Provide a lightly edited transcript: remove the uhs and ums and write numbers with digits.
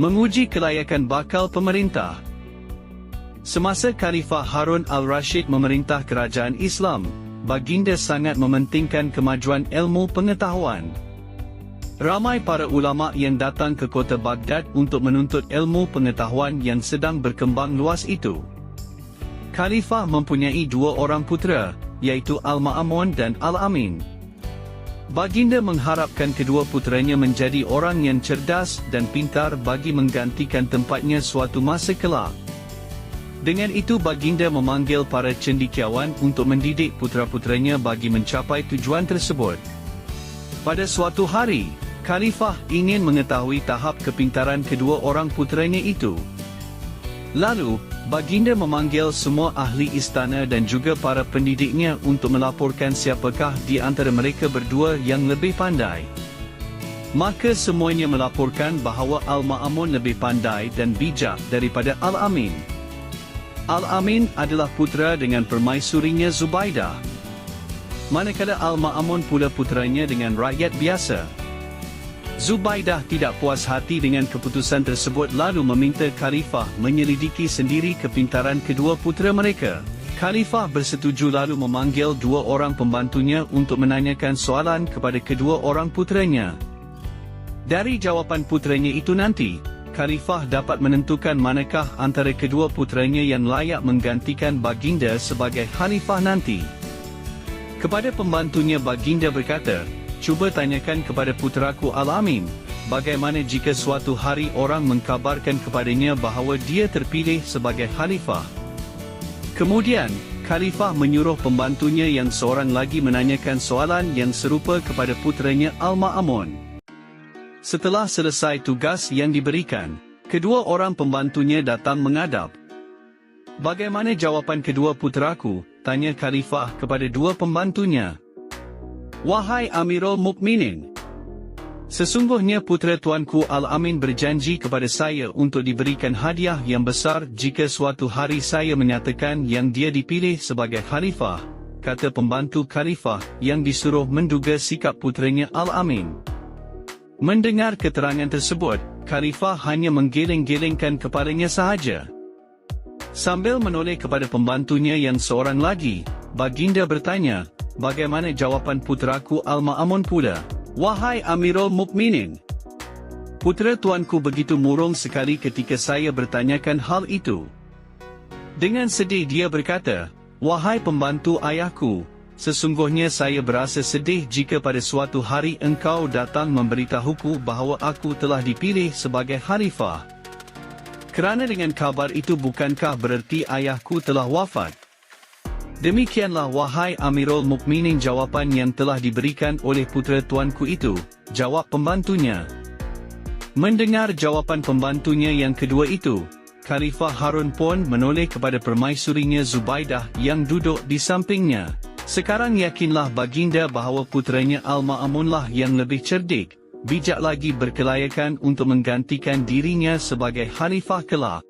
Menguji kelayakan bakal pemerintah. Semasa Khalifah Harun al-Rashid memerintah kerajaan Islam, baginda sangat mementingkan kemajuan ilmu pengetahuan. Ramai para ulama yang datang ke kota Baghdad untuk menuntut ilmu pengetahuan yang sedang berkembang luas itu. Khalifah mempunyai dua orang putera, iaitu Al-Ma'mun dan Al-Amin. Baginda mengharapkan kedua puteranya menjadi orang yang cerdas dan pintar bagi menggantikan tempatnya suatu masa kelak. Dengan itu baginda memanggil para cendekiawan untuk mendidik putera-puteranya bagi mencapai tujuan tersebut. Pada suatu hari, Khalifah ingin mengetahui tahap kepintaran kedua orang puteranya itu. Lalu, baginda memanggil semua ahli istana dan juga para pendidiknya untuk melaporkan siapakah di antara mereka berdua yang lebih pandai. Maka semuanya melaporkan bahawa Al-Ma'mun lebih pandai dan bijak daripada Al-Amin. Al-Amin adalah putera dengan permaisurinya Zubaidah, manakala Al-Ma'mun pula puteranya dengan rakyat biasa. Zubaidah tidak puas hati dengan keputusan tersebut lalu meminta Khalifah menyelidiki sendiri kepintaran kedua putera mereka. Khalifah bersetuju lalu memanggil dua orang pembantunya untuk menanyakan soalan kepada kedua orang puteranya. Dari jawapan puteranya itu nanti, Khalifah dapat menentukan manakah antara kedua puteranya yang layak menggantikan baginda sebagai Khalifah nanti. Kepada pembantunya baginda berkata, "Cuba tanyakan kepada puteraku Al-Amin, bagaimana jika suatu hari orang mengkabarkan kepadanya bahawa dia terpilih sebagai Khalifah?" Kemudian, Khalifah menyuruh pembantunya yang seorang lagi menanyakan soalan yang serupa kepada puteranya Al-Ma'mun. Setelah selesai tugas yang diberikan, kedua orang pembantunya datang menghadap. "Bagaimana jawapan kedua puteraku?" tanya Khalifah kepada dua pembantunya. "Wahai Amirul Mukminin, sesungguhnya putera tuanku Al-Amin berjanji kepada saya untuk diberikan hadiah yang besar jika suatu hari saya menyatakan yang dia dipilih sebagai Khalifah," kata pembantu Khalifah yang disuruh menduga sikap puteranya Al-Amin. Mendengar keterangan tersebut, Khalifah hanya menggeleng-gelengkan kepalanya sahaja. Sambil menoleh kepada pembantunya yang seorang lagi, baginda bertanya, "Bagaimana jawapan puteraku Al-Ma'mun pula, wahai Amirul Mukminin?" "Putera tuanku begitu murung sekali ketika saya bertanyakan hal itu. Dengan sedih dia berkata, 'Wahai pembantu ayahku, sesungguhnya saya berasa sedih jika pada suatu hari engkau datang memberitahuku bahawa aku telah dipilih sebagai Khalifah. Kerana dengan kabar itu bukankah bererti ayahku telah wafat?' Demikianlah wahai Amirul Mukminin jawapan yang telah diberikan oleh putera tuanku itu," jawab pembantunya. Mendengar jawapan pembantunya yang kedua itu, Khalifah Harun pun menoleh kepada permaisurinya Zubaidah yang duduk di sampingnya. "Sekarang yakinlah baginda bahawa puteranya Al-Ma'munlah yang lebih cerdik, bijak lagi berkelayakan untuk menggantikan dirinya sebagai Khalifah kelak.